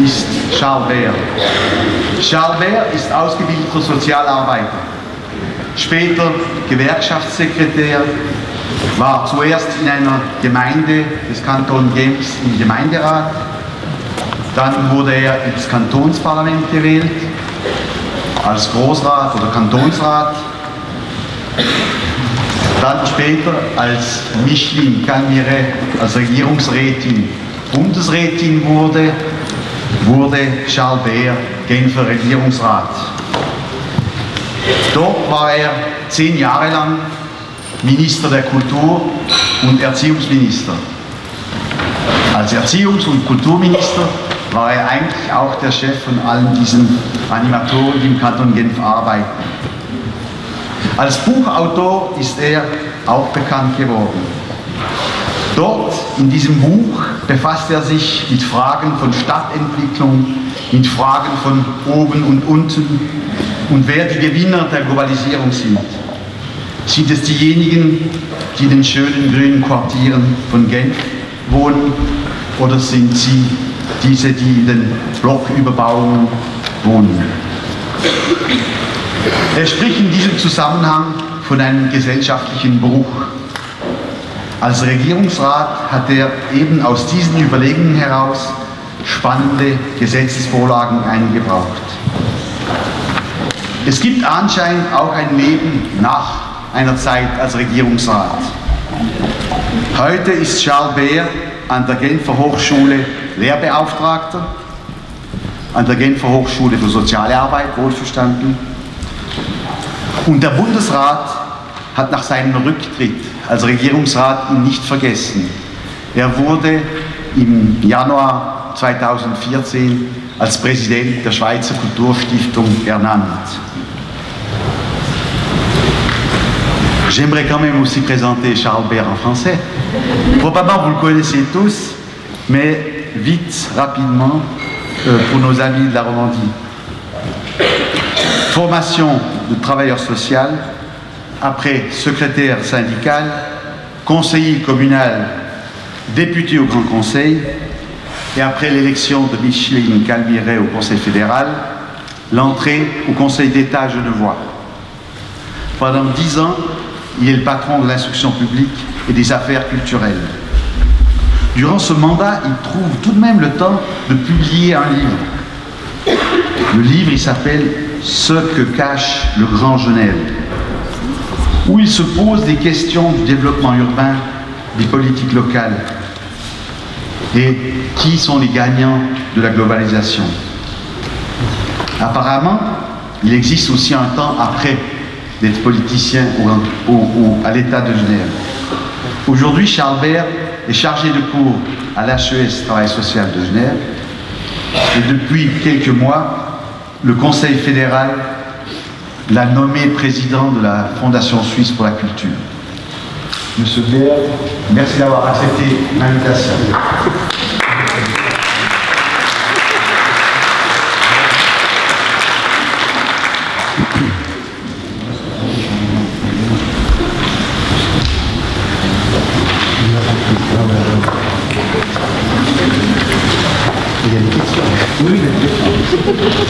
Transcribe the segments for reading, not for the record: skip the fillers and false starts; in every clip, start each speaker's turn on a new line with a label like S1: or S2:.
S1: ist Charles Baer. Charles Baer ist ausgebildeter Sozialarbeiter, später Gewerkschaftssekretär, war zuerst in einer Gemeinde des Kantons Genf im Gemeinderat, dann wurde er ins Kantonsparlament gewählt, als Großrat oder Kantonsrat, dann später als Micheline Calmiret, als Regierungsrätin, Bundesrätin wurde Charles Baer Genfer Regierungsrat. Dort war er 10 Jahre lang Minister der Kultur und Erziehungsminister. Als Erziehungs- und Kulturminister war er eigentlich auch der Chef von allen diesen Animatoren, die im Kanton Genf arbeiten. Als Buchautor ist er auch bekannt geworden. Dort, in diesem Buch, befasst er sich mit Fragen von Stadtentwicklung, mit Fragen von oben und unten und wer die Gewinner der Globalisierung sind. Sind es diejenigen, die in den schönen grünen Quartieren von Genf wohnen, oder sind sie diese, die in den Blocküberbauungen wohnen? Er spricht in diesem Zusammenhang von einem gesellschaftlichen Bruch. Als Regierungsrat hat er eben aus diesen Überlegungen heraus spannende Gesetzesvorlagen eingebracht. Es gibt anscheinend auch ein Leben nach einer Zeit als Regierungsrat. Heute ist Charles Baer an der Genfer Hochschule Lehrbeauftragter, an der Genfer Hochschule für Soziale Arbeit, wohlverstanden. Und der Bundesrat hat nach seinem Rücktritt als Regierungsrat ihn nicht vergessen. Er wurde im Januar 2014 als Präsident der Schweizer Kulturstiftung ernannt. J'aimerais quand même aussi présenter Charles Baer en français. Probablement vous le connaissez tous, mais vite, rapidement, pour nos amis de la Romandie. Formation de travailleur social, après secrétaire syndical, conseiller communal, député au Grand Conseil, et après l'élection de Micheline Calmiret au Conseil fédéral, l'entrée au Conseil d'État genevois. Pendant 10 ans, il est le patron de l'instruction publique et des affaires culturelles. Durant ce mandat, il trouve tout de même le temps de publier un livre. Le livre, il s'appelle « Ce que cache le Grand Genève », où il se pose des questions du développement urbain, des politiques locales et qui sont les gagnants de la globalisation. Apparemment, il existe aussi un temps après d'être politicien à l'État de Genève. Aujourd'hui, Charles Baer est chargé de cours à l'HES Travail Social de Genève et depuis quelques mois, le Conseil fédéral l'a nommé président de la Fondation Suisse pour la Culture. Monsieur Baer, merci d'avoir accepté l'invitation.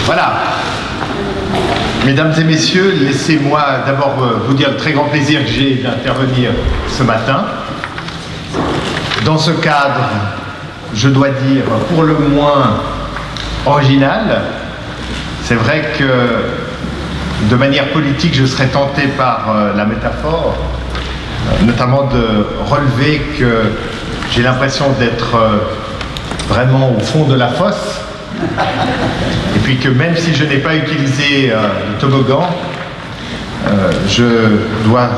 S2: Voilà. Mesdames et messieurs, laissez-moi d'abord vous dire le très grand plaisir que j'ai d'intervenir ce matin. Dans ce cadre, je dois dire, pour le moins original. C'est vrai que de manière politique, je serais tenté par la métaphore, notamment de relever que j'ai l'impression d'être vraiment au fond de la fosse. Et puis que même si je n'ai pas utilisé le toboggan, je dois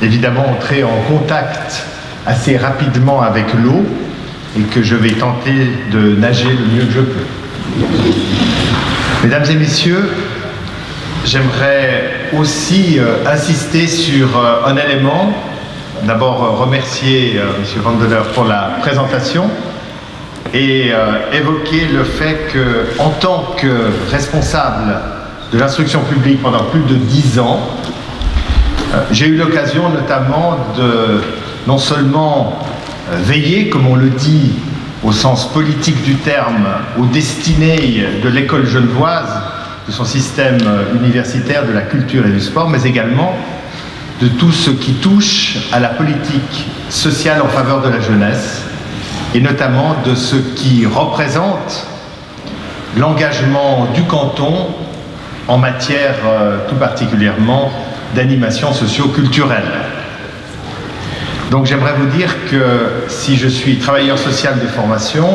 S2: évidemment entrer en contact assez rapidement avec l'eau et que je vais tenter de nager le mieux que je peux. Mesdames et messieurs, j'aimerais aussi insister sur un élément. D'abord remercier M. Vandeleur pour la présentation et évoquer le fait qu'en tant que responsable de l'instruction publique pendant plus de 10 ans, j'ai eu l'occasion notamment de non seulement veiller, comme on le dit, au sens politique du terme, aux destinées de l'école genevoise, de son système universitaire, de la culture et du sport, mais également de tout ce qui touche à la politique sociale en faveur de la jeunesse, et notamment de ce qui représente l'engagement du canton en matière tout particulièrement d'animation socio-culturelle. Donc j'aimerais vous dire que si je suis travailleur social de formation,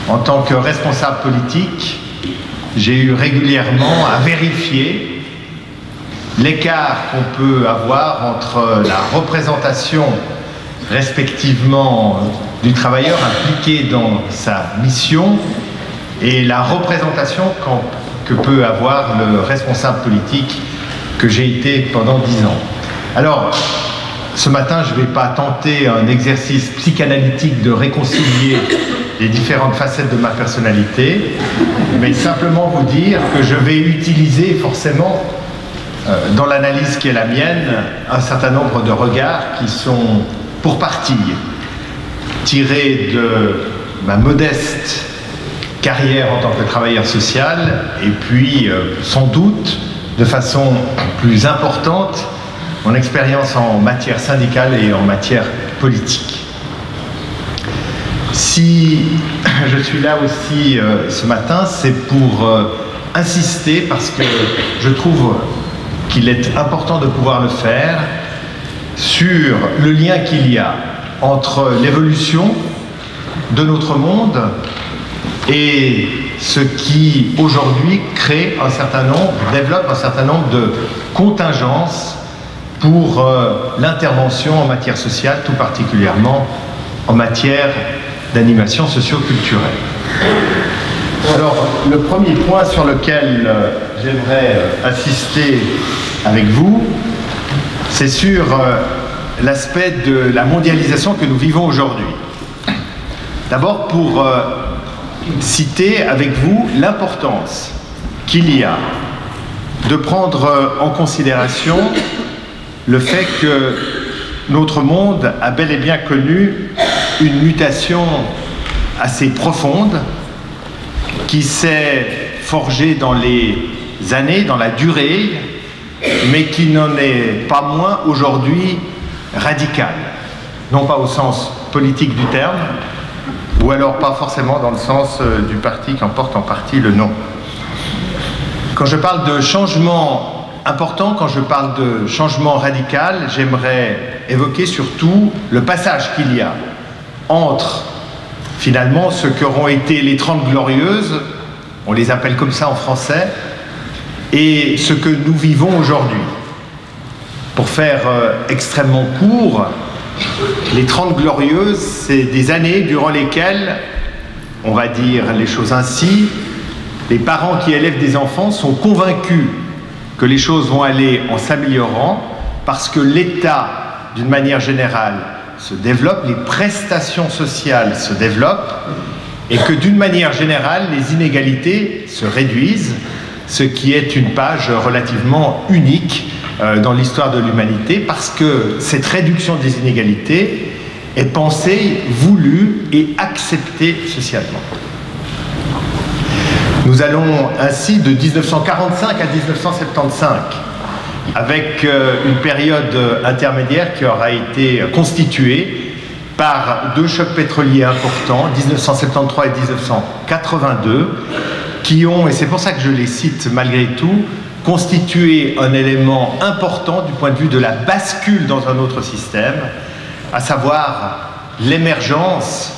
S2: en tant que responsable politique, j'ai eu régulièrement à vérifier l'écart qu'on peut avoir entre la représentation respectivement du travailleur impliqué dans sa mission et la représentation que peut avoir le responsable politique que j'ai été pendant 10 ans. Alors, ce matin, je ne vais pas tenter un exercice psychanalytique de réconcilier les différentes facettes de ma personnalité, mais simplement vous dire que je vais utiliser forcément, dans l'analyse qui est la mienne, un certain nombre de regards qui sont pour partie tirés de ma modeste carrière en tant que travailleur social, et puis sans doute de façon plus importante mon expérience en matière syndicale et en matière politique. Si je suis là aussi ce matin, c'est pour insister, parce que je trouve qu'il est important de pouvoir le faire, sur le lien qu'il y a entre l'évolution de notre monde et ce qui aujourd'hui développe un certain nombre de contingences pour l'intervention en matière sociale, tout particulièrement en matière d'animation socio-culturelle. Alors, le premier point sur lequel j'aimerais insister avec vous, c'est sur l'aspect de la mondialisation que nous vivons aujourd'hui. D'abord, pour citer avec vous l'importance qu'il y a de prendre en considération le fait que notre monde a bel et bien connu une mutation assez profonde qui s'est forgée dans les années, dans la durée, mais qui n'en est pas moins aujourd'hui radicale. Non pas au sens politique du terme, ou alors pas forcément dans le sens du parti qui en porte en partie le nom. Quand je parle de changement important, quand je parle de changement radical, j'aimerais évoquer surtout le passage qu'il y a entre finalement ce qu'auront été les 30 Glorieuses, on les appelle comme ça en français, et ce que nous vivons aujourd'hui. Pour faire extrêmement court, les 30 Glorieuses, c'est des années durant lesquelles, on va dire les choses ainsi, les parents qui élèvent des enfants sont convaincus que les choses vont aller en s'améliorant parce que l'État, d'une manière générale, se développe, les prestations sociales se développent et que d'une manière générale, les inégalités se réduisent, ce qui est une page relativement unique dans l'histoire de l'humanité parce que cette réduction des inégalités est pensée, voulue et acceptée socialement. Nous allons ainsi de 1945 à 1975, avec une période intermédiaire qui aura été constituée par 2 chocs pétroliers importants, 1973 et 1982, qui ont, et c'est pour ça que je les cite malgré tout, constitué un élément important du point de vue de la bascule dans un autre système, à savoir l'émergence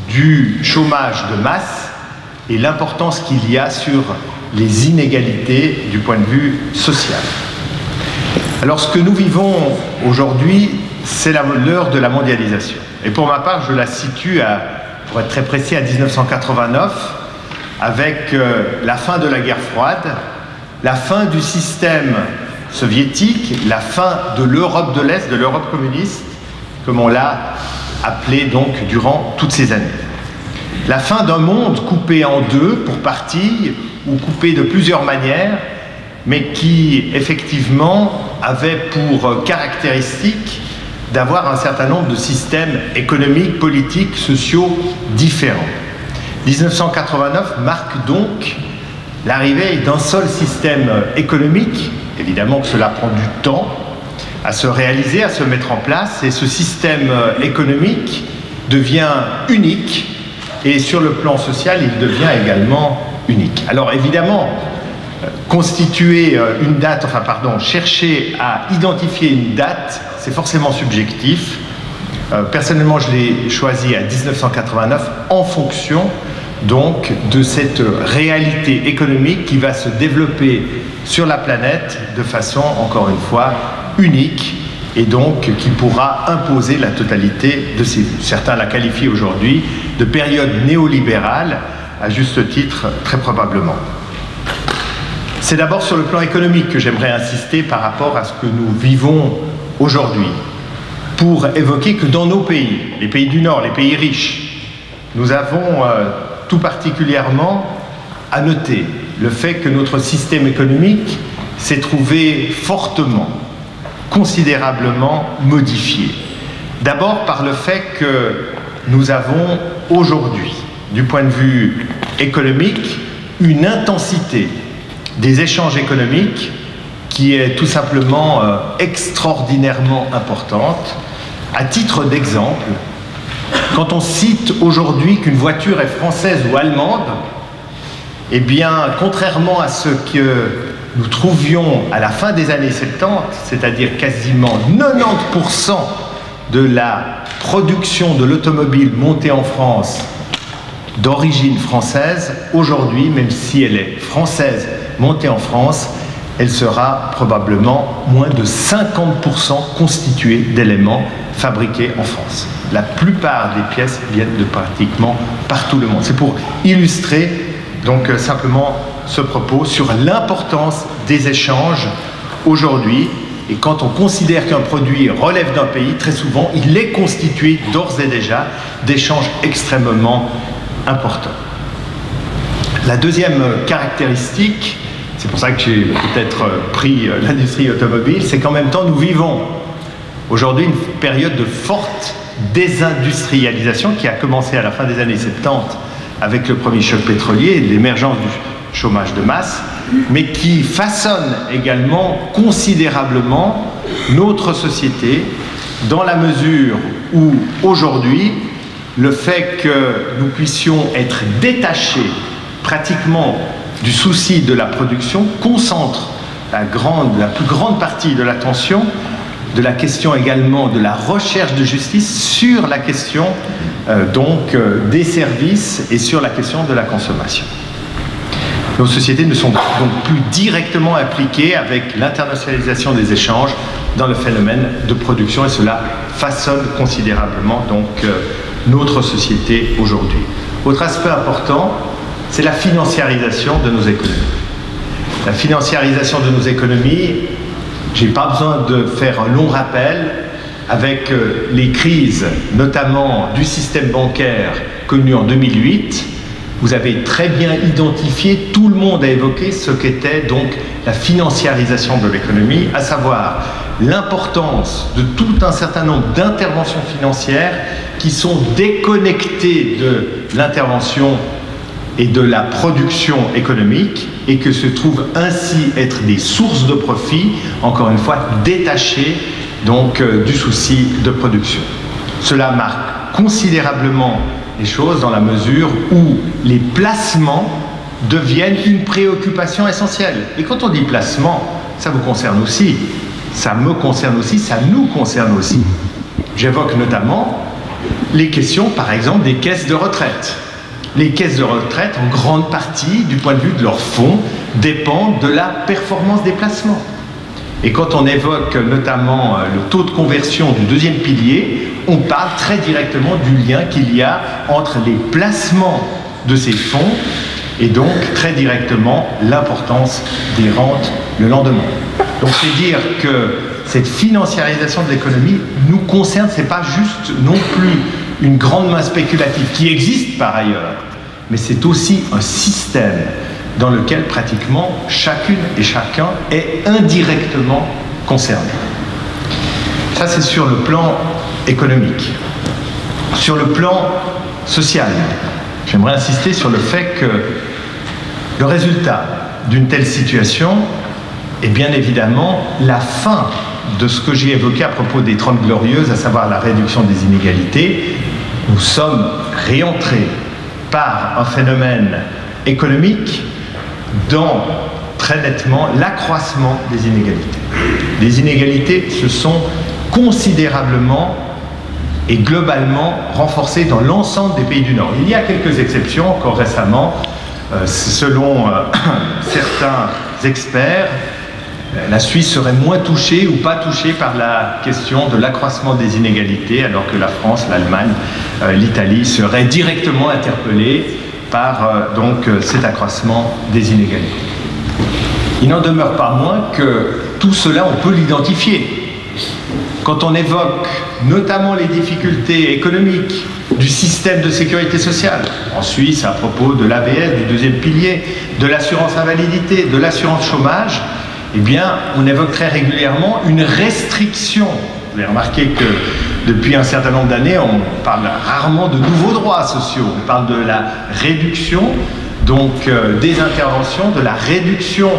S2: du chômage de masse et l'importance qu'il y a sur les inégalités du point de vue social. Alors ce que nous vivons aujourd'hui, c'est l'heure de la mondialisation. Et pour ma part, je la situe, pour être très précis, à 1989, avec la fin de la guerre froide, la fin du système soviétique, la fin de l'Europe de l'Est, de l'Europe communiste, comme on l'a appelé donc durant toutes ces années. La fin d'un monde coupé en deux pour partie, ou coupé de plusieurs manières, mais qui effectivement avait pour caractéristique d'avoir un certain nombre de systèmes économiques, politiques, sociaux différents. 1989 marque donc l'arrivée d'un seul système économique. Évidemment que cela prend du temps à se réaliser, à se mettre en place, et ce système économique devient unique, et sur le plan social, il devient également unique. Alors évidemment, chercher à identifier une date, c'est forcément subjectif. Personnellement, je l'ai choisi à 1989 en fonction donc de cette réalité économique qui va se développer sur la planète de façon, encore une fois, unique, et donc qui pourra imposer la totalité de ces... Certains la qualifient aujourd'hui de période néolibérale, à juste titre, très probablement. C'est d'abord sur le plan économique que j'aimerais insister par rapport à ce que nous vivons aujourd'hui, pour évoquer que dans nos pays, les pays du Nord, les pays riches, nous avons tout particulièrement à noter le fait que notre système économique s'est trouvé fortement, considérablement modifié. D'abord par le fait que nous avons aujourd'hui, du point de vue économique, une intensité des échanges économiques qui est tout simplement extraordinairement importante. À titre d'exemple, quand on cite aujourd'hui qu'une voiture est française ou allemande, eh bien, contrairement à ce que nous trouvions à la fin des années 70, c'est-à-dire quasiment 90% de la production de l'automobile montée en France d'origine française, aujourd'hui, même si elle est française montée en France, elle sera probablement moins de 50% constituée d'éléments fabriqués en France. La plupart des pièces viennent de pratiquement partout le monde. C'est pour illustrer donc simplement ce propos sur l'importance des échanges aujourd'hui. Et quand on considère qu'un produit relève d'un pays, très souvent, il est constitué d'ores et déjà d'échanges extrêmement importants. La deuxième caractéristique, c'est pour ça que j'ai peut-être pris l'industrie automobile, c'est qu'en même temps, nous vivons aujourd'hui une période de forte désindustrialisation qui a commencé à la fin des années 70 avec le premier choc pétrolier et l'émergence du chômage de masse, mais qui façonne également considérablement notre société dans la mesure où aujourd'hui, le fait que nous puissions être détachés pratiquement du souci de la production concentre la plus grande partie de l'attention de la question également de la recherche de justice sur la question des services et sur la question de la consommation. Nos sociétés ne sont donc plus directement impliquées avec l'internationalisation des échanges dans le phénomène de production, et cela façonne considérablement donc notre société aujourd'hui. Autre aspect important, c'est la financiarisation de nos économies. La financiarisation de nos économies, je n'ai pas besoin de faire un long rappel avec les crises, notamment du système bancaire connu en 2008. Vous avez très bien identifié, tout le monde a évoqué ce qu'était donc la financiarisation de l'économie, à savoir l'importance de tout un certain nombre d'interventions financières qui sont déconnectées de l'intervention et de la production économique, et que se trouvent ainsi être des sources de profit, encore une fois détachées donc du souci de production. Cela marque considérablement les choses dans la mesure où les placements deviennent une préoccupation essentielle. Et quand on dit placement, ça vous concerne aussi, ça me concerne aussi, ça nous concerne aussi. J'évoque notamment les questions, par exemple, des caisses de retraite. Les caisses de retraite, en grande partie, du point de vue de leurs fonds, dépendent de la performance des placements. Et quand on évoque notamment le taux de conversion du deuxième pilier, on parle très directement du lien qu'il y a entre les placements de ces fonds et donc très directement l'importance des rentes le lendemain. Donc c'est dire que cette financiarisation de l'économie nous concerne, c'est pas juste non plus une grande main spéculative qui existe par ailleurs, mais c'est aussi un système dans lequel pratiquement chacune et chacun est indirectement concerné. Ça, c'est sur le plan économique. Sur le plan social, j'aimerais insister sur le fait que le résultat d'une telle situation est bien évidemment la fin de ce que j'ai évoqué à propos des 30 Glorieuses, à savoir la réduction des inégalités. Nous sommes réentrés par un phénomène économique dans très nettement l'accroissement des inégalités. Les inégalités se sont considérablement et globalement renforcées dans l'ensemble des pays du Nord. Il y a quelques exceptions, encore récemment, selon certains experts, la Suisse serait moins touchée ou pas touchée par la question de l'accroissement des inégalités, alors que la France, l'Allemagne, l'Italie seraient directement interpellées par cet accroissement des inégalités. Il n'en demeure pas moins que tout cela, on peut l'identifier. Quand on évoque notamment les difficultés économiques du système de sécurité sociale, en Suisse à propos de l'AVS, du deuxième pilier, de l'assurance invalidité, de l'assurance chômage, eh bien, on évoque très régulièrement une restriction. Vous avez remarqué que depuis un certain nombre d'années, on parle rarement de nouveaux droits sociaux. On parle de la réduction, des interventions, de la réduction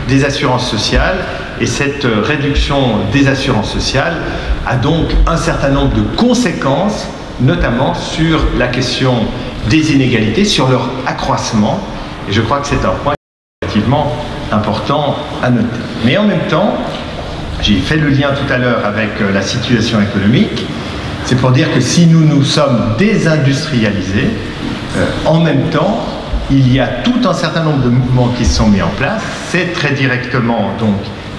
S2: des assurances sociales. Et cette réduction des assurances sociales a donc un certain nombre de conséquences, notamment sur la question des inégalités, sur leur accroissement. Et je crois que c'est un point relativement important à noter. Mais en même temps, j'ai fait le lien tout à l'heure avec la situation économique, c'est pour dire que si nous nous sommes désindustrialisés, en même temps, il y a tout un certain nombre de mouvements qui se sont mis en place. C'est très directement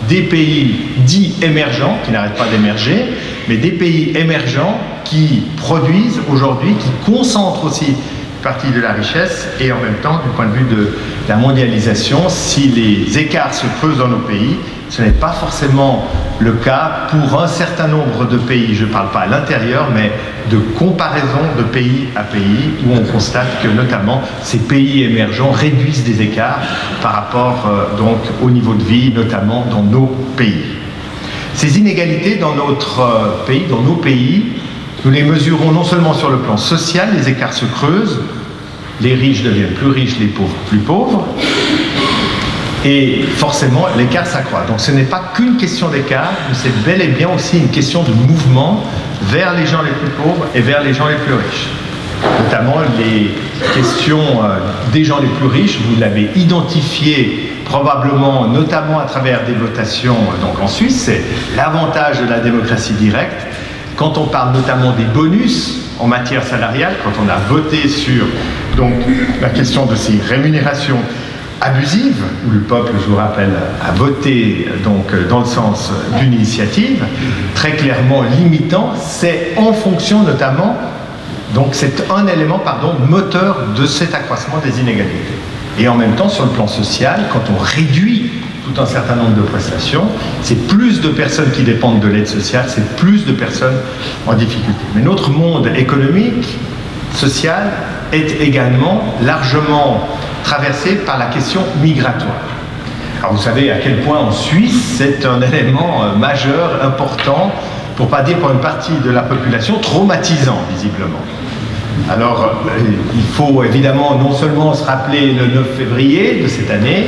S2: des pays dits émergents, qui n'arrêtent pas d'émerger, mais des pays émergents qui produisent aujourd'hui, qui concentrent aussi une partie de la richesse, et en même temps, du point de vue de la mondialisation, si les écarts se creusent dans nos pays, ce n'est pas forcément le cas pour un certain nombre de pays. Je ne parle pas à l'intérieur, mais de comparaison de pays à pays, où on constate que notamment ces pays émergents réduisent des écarts par rapport au niveau de vie, notamment dans nos pays. Ces inégalités dans notre pays, dans nos pays, nous les mesurons non seulement sur le plan social, les écarts se creusent, les riches deviennent plus riches, les pauvres plus pauvres, et forcément l'écart s'accroît. Donc ce n'est pas qu'une question d'écart, mais c'est bel et bien aussi une question de mouvement vers les gens les plus pauvres et vers les gens les plus riches. Notamment les questions des gens les plus riches, vous l'avez identifié probablement, notamment à travers des votations en Suisse, c'est l'avantage de la démocratie directe. Quand on parle notamment des bonus en matière salariale, quand on a voté sur la question de ces rémunérations abusives, où le peuple, je vous rappelle, a voté dans le sens d'une initiative, très clairement limitant, c'est en fonction notamment, c'est un élément, moteur de cet accroissement des inégalités. Et en même temps, sur le plan social, quand on réduit tout un certain nombre de prestations, c'est plus de personnes qui dépendent de l'aide sociale, c'est plus de personnes en difficulté. Mais notre monde économique, social, est également largement traversé par la question migratoire. Alors vous savez à quel point en Suisse, c'est un élément majeur, important, pour ne pas dire pour une partie de la population, traumatisant visiblement. Alors il faut évidemment non seulement se rappeler le 9 février de cette année,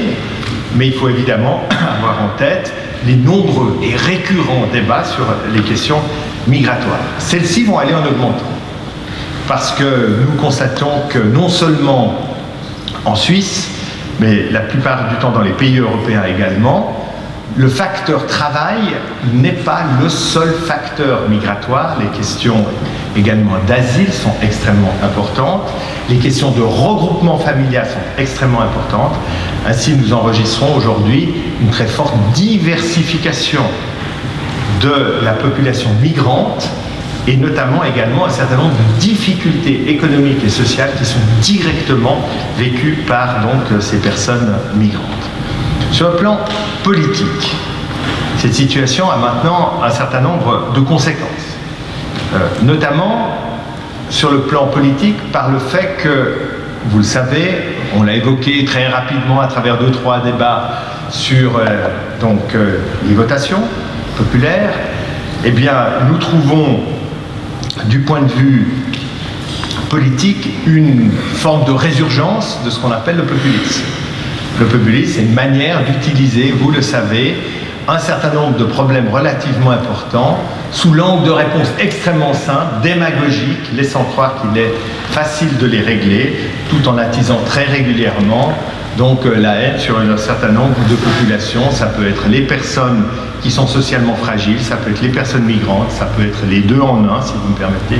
S2: mais il faut évidemment avoir en tête les nombreux et récurrents débats sur les questions migratoires. Celles-ci vont aller en augmentant, parce que nous constatons que non seulement en Suisse, mais la plupart du temps dans les pays européens également, le facteur travail n'est pas le seul facteur migratoire. Les questions également d'asile sont extrêmement importantes. Les questions de regroupement familial sont extrêmement importantes. Ainsi, nous enregistrons aujourd'hui une très forte diversification de la population migrante, et notamment également un certain nombre de difficultés économiques et sociales qui sont directement vécues par ces personnes migrantes. Sur le plan politique, cette situation a maintenant un certain nombre de conséquences, notamment sur le plan politique par le fait que, vous le savez, on l'a évoqué très rapidement à travers 2-3 débats sur les votations populaires, eh bien, nous trouvons, du point de vue politique, une forme de résurgence de ce qu'on appelle le populisme. Le populisme, c'est une manière d'utiliser, vous le savez, un certain nombre de problèmes relativement importants sous l'angle de réponses extrêmement simples, démagogiques, laissant croire qu'il est facile de les régler, tout en attisant très régulièrement donc la haine sur un certain nombre de populations. Ça peut être les personnes qui sont socialement fragiles, ça peut être les personnes migrantes, ça peut être les deux en un, si vous me permettez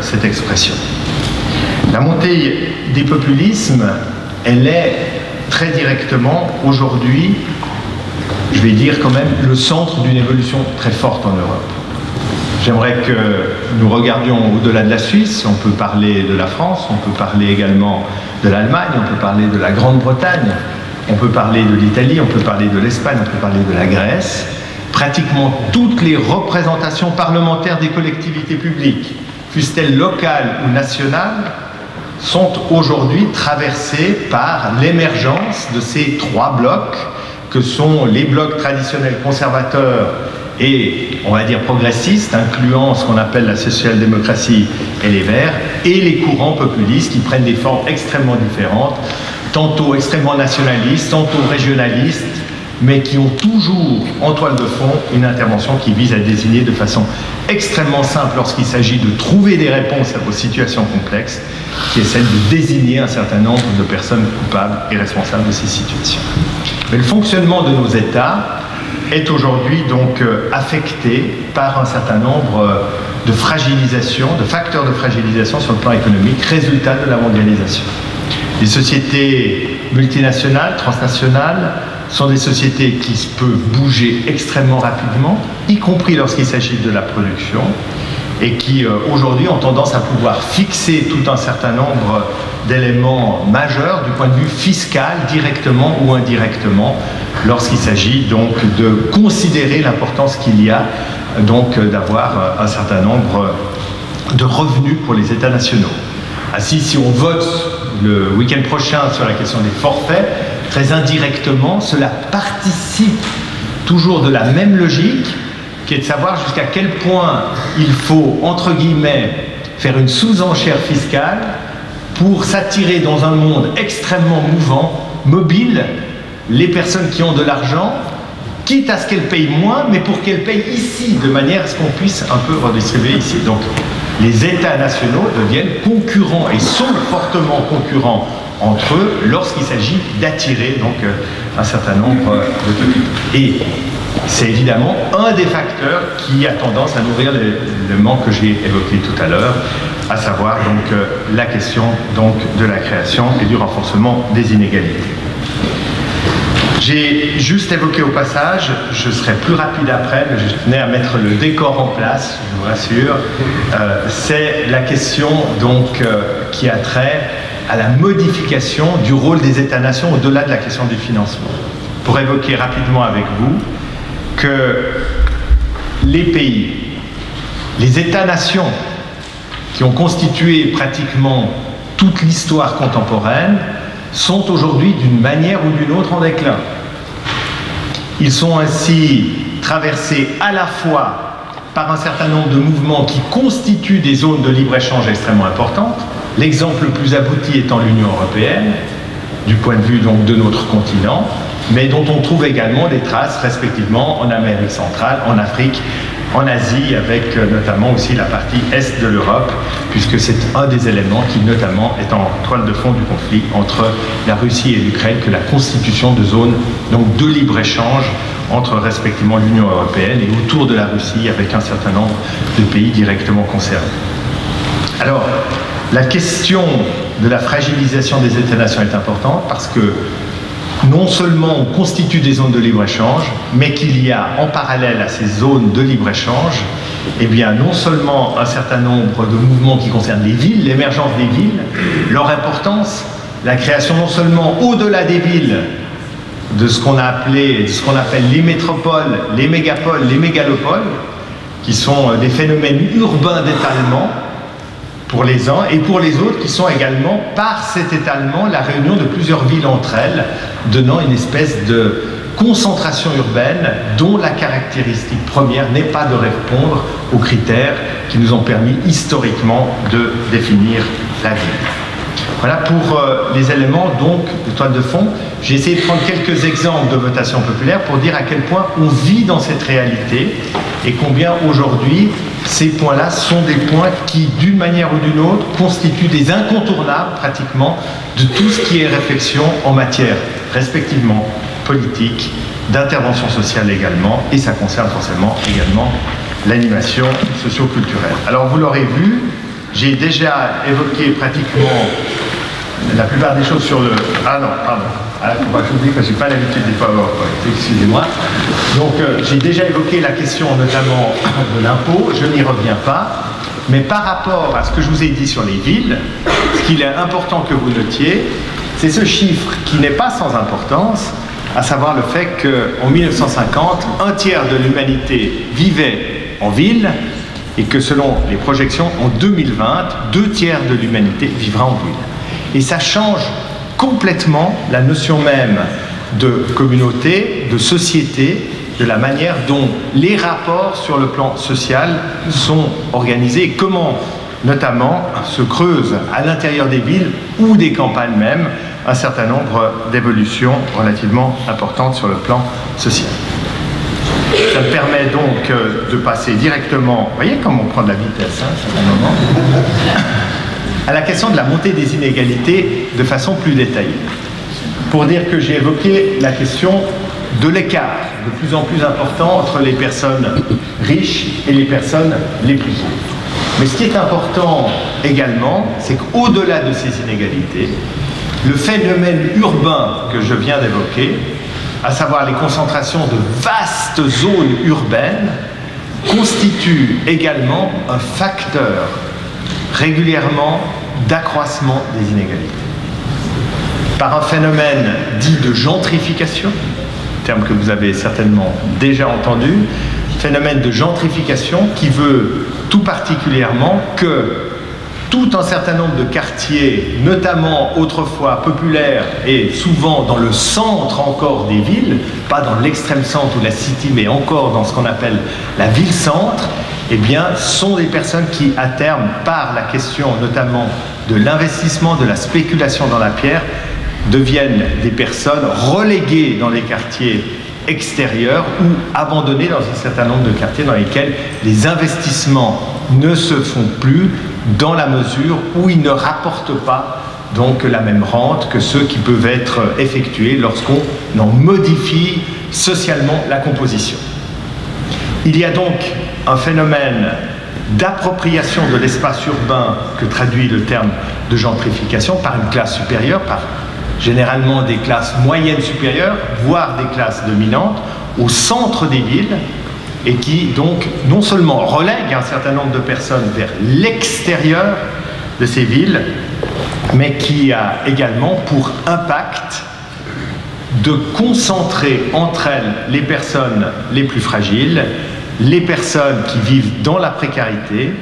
S2: cette expression. La montée des populismes, elle est très directement aujourd'hui, je vais dire quand même, le centre d'une évolution très forte en Europe. J'aimerais que nous regardions au-delà de la Suisse. On peut parler de la France, on peut parler également de l'Allemagne, on peut parler de la Grande-Bretagne, on peut parler de l'Italie, on peut parler de l'Espagne, on peut parler de la Grèce. Pratiquement toutes les représentations parlementaires des collectivités publiques, fussent-elles locales ou nationales, sont aujourd'hui traversées par l'émergence de ces trois blocs que sont les blocs traditionnels conservateurs et, on va dire, progressistes, incluant ce qu'on appelle la social-démocratie et les Verts, et les courants populistes qui prennent des formes extrêmement différentes, tantôt extrêmement nationalistes, tantôt régionalistes, mais qui ont toujours en toile de fond une intervention qui vise à désigner de façon extrêmement simple lorsqu'il s'agit de trouver des réponses aux situations complexes, qui est celle de désigner un certain nombre de personnes coupables et responsables de ces situations. Mais le fonctionnement de nos États est aujourd'hui donc affecté par un certain nombre de fragilisations, de facteurs de fragilisation sur le plan économique, résultat de la mondialisation. Les sociétés multinationales, transnationales, sont des sociétés qui peuvent bouger extrêmement rapidement, y compris lorsqu'il s'agit de la production, et qui aujourd'hui ont tendance à pouvoir fixer tout un certain nombre d'éléments majeurs du point de vue fiscal, directement ou indirectement, lorsqu'il s'agit donc de considérer l'importance qu'il y a donc d'avoir un certain nombre de revenus pour les États nationaux. Ainsi, si on vote le week-end prochain sur la question des forfaits, très indirectement, cela participe toujours de la même logique, qui est de savoir jusqu'à quel point il faut, entre guillemets, faire une sous-enchère fiscale pour s'attirer dans un monde extrêmement mouvant, mobile, les personnes qui ont de l'argent, quitte à ce qu'elles payent moins, mais pour qu'elles payent ici, de manière à ce qu'on puisse un peu redistribuer ici. Donc, les États nationaux deviennent concurrents et sont fortement concurrents entre eux lorsqu'il s'agit d'attirer donc un certain nombre de capitaux. Et c'est évidemment un des facteurs qui a tendance à nourrir le manque que j'ai évoqué tout à l'heure, à savoir donc la question donc de la création et du renforcement des inégalités. J'ai juste évoqué au passage, je serai plus rapide après, mais je tenais à mettre le décor en place, je vous rassure, c'est la question donc qui a trait à la modification du rôle des États-nations au-delà de la question du financement. Pour évoquer rapidement avec vous que les pays, les États-nations qui ont constitué pratiquement toute l'histoire contemporaine sont aujourd'hui d'une manière ou d'une autre en déclin. Ils sont ainsi traversés à la fois par un certain nombre de mouvements qui constituent des zones de libre-échange extrêmement importantes, l'exemple le plus abouti étant l'Union européenne, du point de vue donc de notre continent, mais dont on trouve également des traces respectivement en Amérique centrale, en Afrique, en Asie, avec notamment aussi la partie est de l'Europe, puisque c'est un des éléments qui notamment est en toile de fond du conflit entre la Russie et l'Ukraine, que la constitution de zones donc de libre-échange entre respectivement l'Union européenne et autour de la Russie, avec un certain nombre de pays directement concernés. Alors, la question de la fragilisation des États-nations est importante parce que non seulement on constitue des zones de libre-échange, mais qu'il y a en parallèle à ces zones de libre-échange, eh bien non seulement un certain nombre de mouvements qui concernent les villes, l'émergence des villes, leur importance, la création non seulement au-delà des villes de ce qu'on a appelé, de ce qu'on appelle les métropoles, les mégapoles, les mégalopoles, qui sont des phénomènes urbains d'étalement pour les uns, et pour les autres qui sont également, par cet étalement, la réunion de plusieurs villes entre elles, donnant une espèce de concentration urbaine dont la caractéristique première n'est pas de répondre aux critères qui nous ont permis historiquement de définir la ville. Voilà pour les éléments donc de toile de fond. J'ai essayé de prendre quelques exemples de votation populaire pour dire à quel point on vit dans cette réalité et combien aujourd'hui ces points-là sont des points qui, d'une manière ou d'une autre, constituent des incontournables pratiquement de tout ce qui est réflexion en matière respectivement politique, d'intervention sociale également, et ça concerne forcément également l'animation socio-culturelle. Alors vous l'aurez vu, j'ai déjà évoqué pratiquement la plupart des choses sur le... Ah non, pardon. Il ne faut pas que j'oublie parce que je n'ai pas l'habitude des PowerPoint, excusez-moi. Donc j'ai déjà évoqué la question notamment de l'impôt, je n'y reviens pas. Mais par rapport à ce que je vous ai dit sur les villes, ce qu'il est important que vous notiez, c'est ce chiffre qui n'est pas sans importance, à savoir le fait qu'en 1950, un tiers de l'humanité vivait en ville et que selon les projections, en 2020, 2 tiers de l'humanité vivra en ville. Et ça change complètement la notion même de communauté, de société, de la manière dont les rapports sur le plan social sont organisés et comment, notamment, se creusent à l'intérieur des villes ou des campagnes même un certain nombre d'évolutions relativement importantes sur le plan social. Ça me permet donc de passer directement, vous voyez comment on prend de la vitesse, hein, à un moment, à la question de la montée des inégalités de façon plus détaillée. Pour dire que j'ai évoqué la question de l'écart de plus en plus important entre les personnes riches et les personnes les plus pauvres. Mais ce qui est important également, c'est qu'au-delà de ces inégalités, le phénomène urbain que je viens d'évoquer, à savoir les concentrations de vastes zones urbaines, constitue également un facteur régulièrement d'accroissement des inégalités. Par un phénomène dit de gentrification, terme que vous avez certainement déjà entendu, phénomène de gentrification qui veut tout particulièrement que tout un certain nombre de quartiers, notamment autrefois populaires et souvent dans le centre encore des villes, pas dans l'extrême centre ou la city, mais encore dans ce qu'on appelle la ville-centre, eh bien, sont des personnes qui, à terme, par la question notamment de l'investissement, de la spéculation dans la pierre, deviennent des personnes reléguées dans les quartiers extérieurs ou abandonnées dans un certain nombre de quartiers dans lesquels les investissements ne se font plus dans la mesure où ils ne rapportent pas donc la même rente que ceux qui peuvent être effectués lorsqu'on en modifie socialement la composition. Il y a donc un phénomène d'appropriation de l'espace urbain que traduit le terme de gentrification par une classe supérieure, par généralement des classes moyennes supérieures, voire des classes dominantes, au centre des villes, et qui donc non seulement relègue un certain nombre de personnes vers l'extérieur de ces villes, mais qui a également pour impact de concentrer entre elles les personnes les plus fragiles, les personnes qui vivent dans la précarité,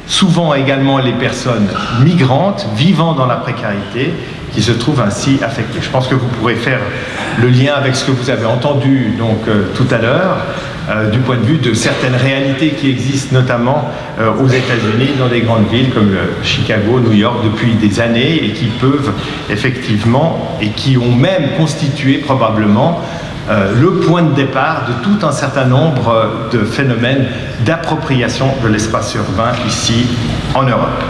S2: souvent également les personnes migrantes vivant dans la précarité, qui se trouvent ainsi affectées. Je pense que vous pourrez faire le lien avec ce que vous avez entendu donc, tout à l'heure, du point de vue de certaines réalités qui existent notamment aux États-Unis, dans des grandes villes comme Chicago, New York, depuis des années, et qui peuvent effectivement, et qui ont même constitué probablement le point de départ de tout un certain nombre de phénomènes d'appropriation de l'espace urbain ici en Europe.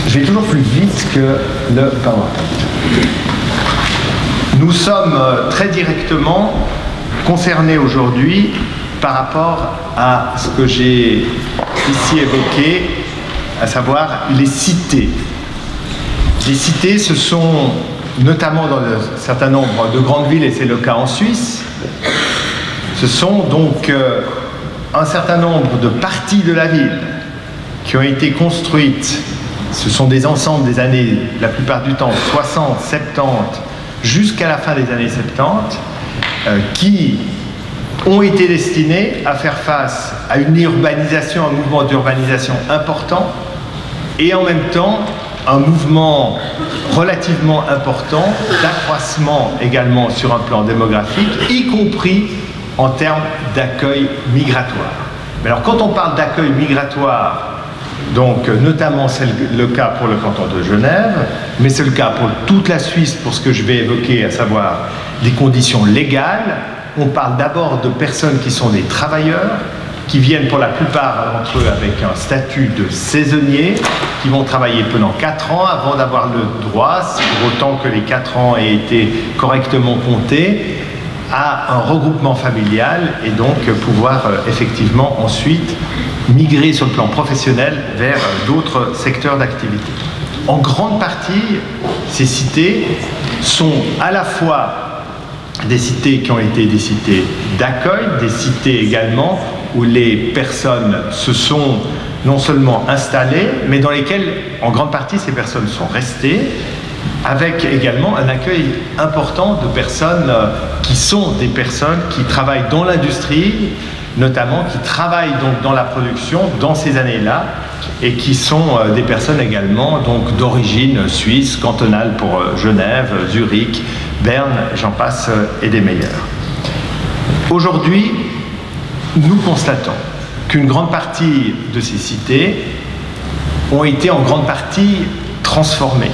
S2: Je vais toujours plus vite que le PowerPoint. Nous sommes très directement concernés aujourd'hui par rapport à ce que j'ai ici évoqué, à savoir les cités. Les cités, ce sont notamment dans un certain nombre de grandes villes, et c'est le cas en Suisse, ce sont donc un certain nombre de parties de la ville qui ont été construites. Ce sont des ensembles des années, la plupart du temps, 60, 70, jusqu'à la fin des années 70, qui ont été destinés à faire face à une urbanisation, un mouvement d'urbanisation important, et en même temps, un mouvement relativement important d'accroissement également sur un plan démographique, y compris en termes d'accueil migratoire. Mais alors quand on parle d'accueil migratoire, donc notamment c'est le cas pour le canton de Genève, mais c'est le cas pour toute la Suisse pour ce que je vais évoquer, à savoir les conditions légales. On parle d'abord de personnes qui sont des travailleurs, qui viennent pour la plupart d'entre eux avec un statut de saisonnier, qui vont travailler pendant 4 ans avant d'avoir le droit, pour autant que les 4 ans aient été correctement comptés, à un regroupement familial et donc pouvoir effectivement ensuite migrer sur le plan professionnel vers d'autres secteurs d'activité. En grande partie, ces cités sont à la fois des cités qui ont été des cités d'accueil, des cités également où les personnes se sont non seulement installées, mais dans lesquelles, en grande partie, ces personnes sont restées, avec également un accueil important de personnes qui sont des personnes qui travaillent dans l'industrie, notamment qui travaillent donc dans la production dans ces années-là, et qui sont des personnes également donc d'origine suisse, cantonale pour Genève, Zurich, Berne, j'en passe, et des meilleurs. Aujourd'hui, nous constatons qu'une grande partie de ces cités ont été en grande partie transformées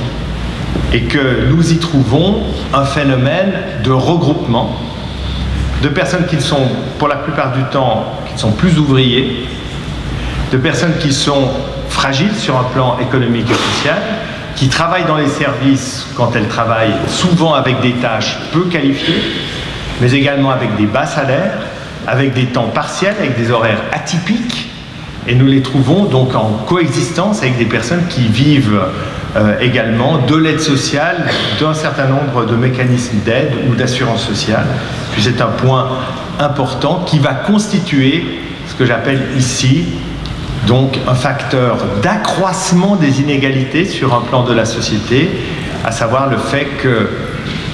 S2: et que nous y trouvons un phénomène de regroupement de personnes qui sont, pour la plupart du temps, qui sont plus ouvriers, de personnes qui sont fragiles sur un plan économique et social, qui travaillent dans les services quand elles travaillent, souvent avec des tâches peu qualifiées, mais également avec des bas salaires, avec des temps partiels, avec des horaires atypiques, et nous les trouvons donc en coexistence avec des personnes qui vivent également de l'aide sociale, d'un certain nombre de mécanismes d'aide ou d'assurance sociale. Puis c'est un point important qui va constituer ce que j'appelle ici donc un facteur d'accroissement des inégalités sur un plan de la société, à savoir le fait que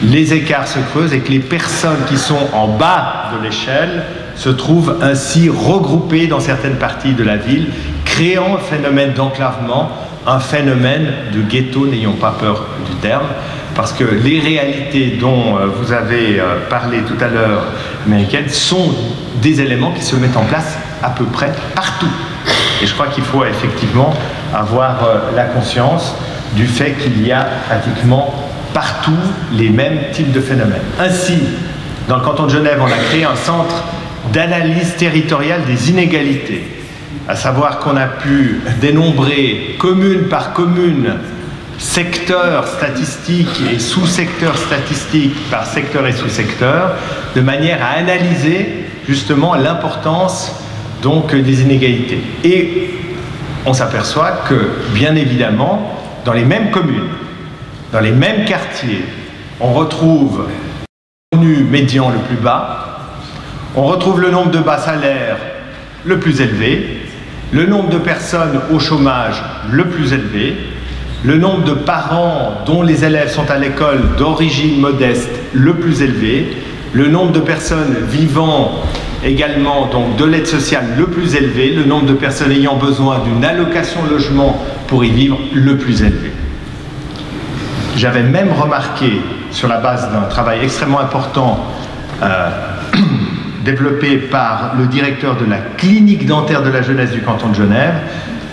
S2: les écarts se creusent et que les personnes qui sont en bas de l'échelle se trouvent ainsi regroupées dans certaines parties de la ville, créant un phénomène d'enclavement, un phénomène de ghetto, n'ayons pas peur du terme, parce que les réalités dont vous avez parlé tout à l'heure, américaines, sont des éléments qui se mettent en place à peu près partout. Et je crois qu'il faut effectivement avoir la conscience du fait qu'il y a pratiquement partout les mêmes types de phénomènes. Ainsi, dans le canton de Genève, on a créé un centre d'analyse territoriale des inégalités, à savoir qu'on a pu dénombrer commune par commune, secteur statistique et sous-secteur statistique par secteur et sous-secteur, de manière à analyser justement l'importance donc des inégalités. Et on s'aperçoit que, bien évidemment, dans les mêmes communes, dans les mêmes quartiers, on retrouve le revenu médian le plus bas, on retrouve le nombre de bas salaires le plus élevé, le nombre de personnes au chômage le plus élevé, le nombre de parents dont les élèves sont à l'école d'origine modeste le plus élevé, le nombre de personnes vivant également donc de l'aide sociale le plus élevé, le nombre de personnes ayant besoin d'une allocation logement pour y vivre le plus élevé. J'avais même remarqué, sur la base d'un travail extrêmement important développé par le directeur de la clinique dentaire de la jeunesse du canton de Genève,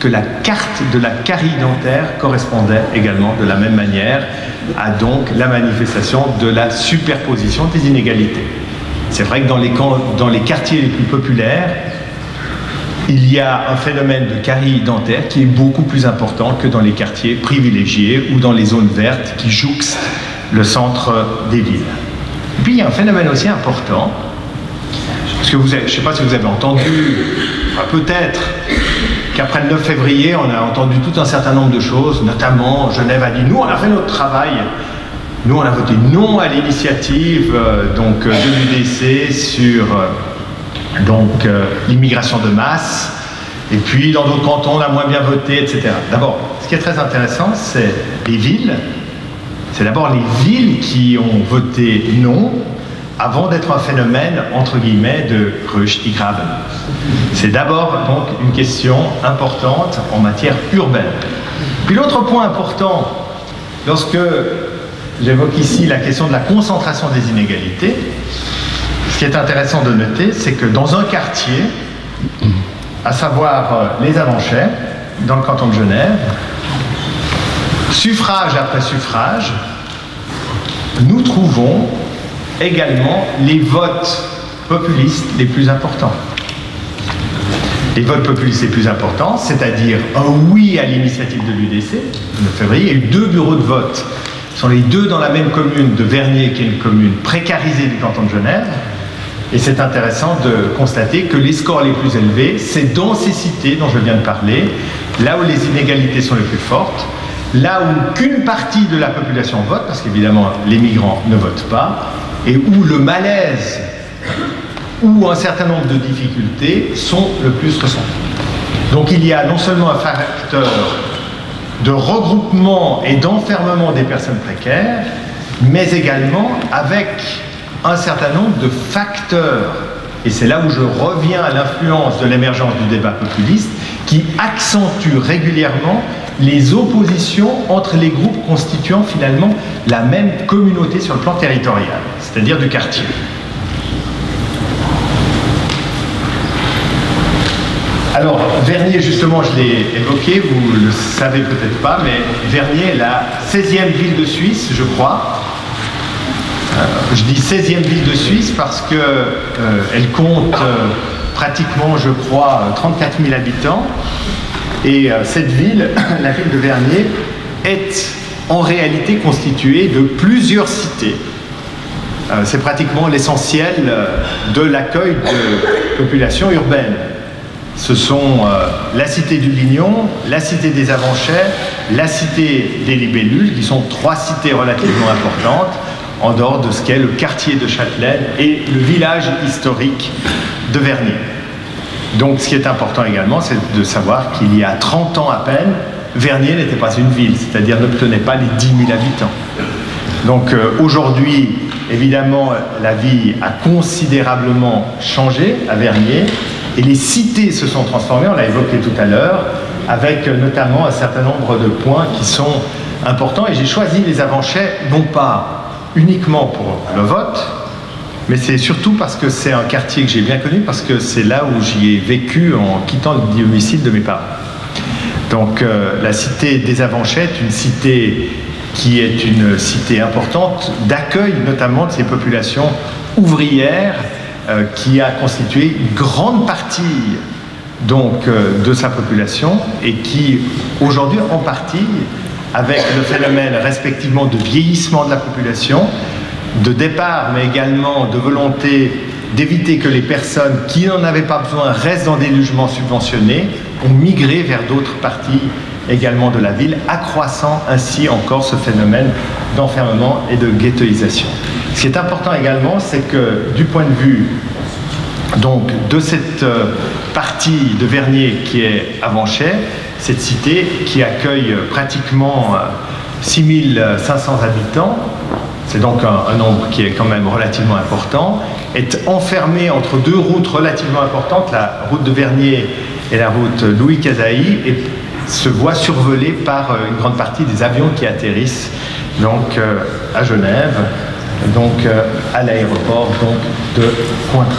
S2: que la carte de la carie dentaire correspondait également de la même manière à donc la manifestation de la superposition des inégalités. C'est vrai que dans les quartiers les plus populaires, il y a un phénomène de carie dentaire qui est beaucoup plus important que dans les quartiers privilégiés ou dans les zones vertes qui jouxtent le centre des villes. Et puis il y a un phénomène aussi important, parce que je ne sais pas si vous avez entendu, enfin, peut-être qu'après le 9 février, on a entendu tout un certain nombre de choses, notamment Genève a dit « nous, on a fait notre travail ». Nous, on a voté non à l'initiative de l'UDC sur l'immigration de masse. Et puis, dans d'autres cantons, on a moins bien voté, etc. D'abord, ce qui est très intéressant, c'est les villes. C'est d'abord les villes qui ont voté non avant d'être un phénomène, entre guillemets, de Röstigraben. C'est d'abord donc une question importante en matière urbaine. Puis l'autre point important, lorsque j'évoque ici la question de la concentration des inégalités, ce qui est intéressant de noter, c'est que dans un quartier, à savoir les Avanchais, dans le canton de Genève, suffrage après suffrage, nous trouvons également les votes populistes les plus importants. Les votes populistes les plus importants, c'est-à-dire un oui à l'initiative de l'UDC, le 9 février, et 2 bureaux de vote. Ce sont les deux dans la même commune de Vernier, qui est une commune précarisée du canton de Genève. Et c'est intéressant de constater que les scores les plus élevés, c'est dans ces cités dont je viens de parler, là où les inégalités sont les plus fortes, là où qu'une partie de la population vote, parce qu'évidemment les migrants ne votent pas, et où le malaise ou un certain nombre de difficultés sont le plus ressentis. Donc il y a non seulement un facteur de regroupement et d'enfermement des personnes précaires, mais également avec un certain nombre de facteurs, et c'est là où je reviens à l'influence de l'émergence du débat populiste, qui accentue régulièrement les oppositions entre les groupes constituant finalement la même communauté sur le plan territorial, c'est-à-dire du quartier. Alors, Vernier, justement, je l'ai évoqué, vous ne le savez peut-être pas, mais Vernier est la 16e ville de Suisse, je crois. Je dis 16e ville de Suisse parce qu'elle compte pratiquement, je crois, 34 000 habitants. Et cette ville, la ville de Vernier, est en réalité constituée de plusieurs cités. C'est pratiquement l'essentiel de l'accueil de populations urbaines. Ce sont la cité du Lignon, la cité des Avanchais, la cité des Libellules, qui sont 3 cités relativement importantes, en dehors de ce qu'est le quartier de Châtelaine et le village historique de Vernier. Donc ce qui est important également, c'est de savoir qu'il y a 30 ans à peine, Vernier n'était pas une ville, c'est-à-dire n'obtenait pas les 10 000 habitants. Donc aujourd'hui, évidemment, la vie a considérablement changé à Vernier, et les cités se sont transformées, on l'a évoqué tout à l'heure, avec notamment un certain nombre de points qui sont importants. Et j'ai choisi les Avanchais, non pas uniquement pour le vote, mais c'est surtout parce que c'est un quartier que j'ai bien connu, parce que c'est là où j'y ai vécu en quittant le domicile de mes parents. Donc la cité des Avanchais est une cité qui est une cité importante d'accueil, notamment de ces populations ouvrières, qui a constitué une grande partie donc, de sa population et qui aujourd'hui en partie, avec le phénomène respectivement de vieillissement de la population, de départ mais également de volonté d'éviter que les personnes qui n'en avaient pas besoin restent dans des logements subventionnés, ont migré vers d'autres parties également de la ville, accroissant ainsi encore ce phénomène d'enfermement et de ghettoisation. Ce qui est important également, c'est que du point de vue donc, de cette partie de Vernier qui est Avanchais, cette cité qui accueille pratiquement 6500 habitants, c'est donc un nombre qui est quand même relativement important, est enfermée entre 2 routes relativement importantes, la route de Vernier et la route Louis Cazaï, et se voit survolée par une grande partie des avions qui atterrissent donc à Genève, donc à l'aéroport de Cointrin.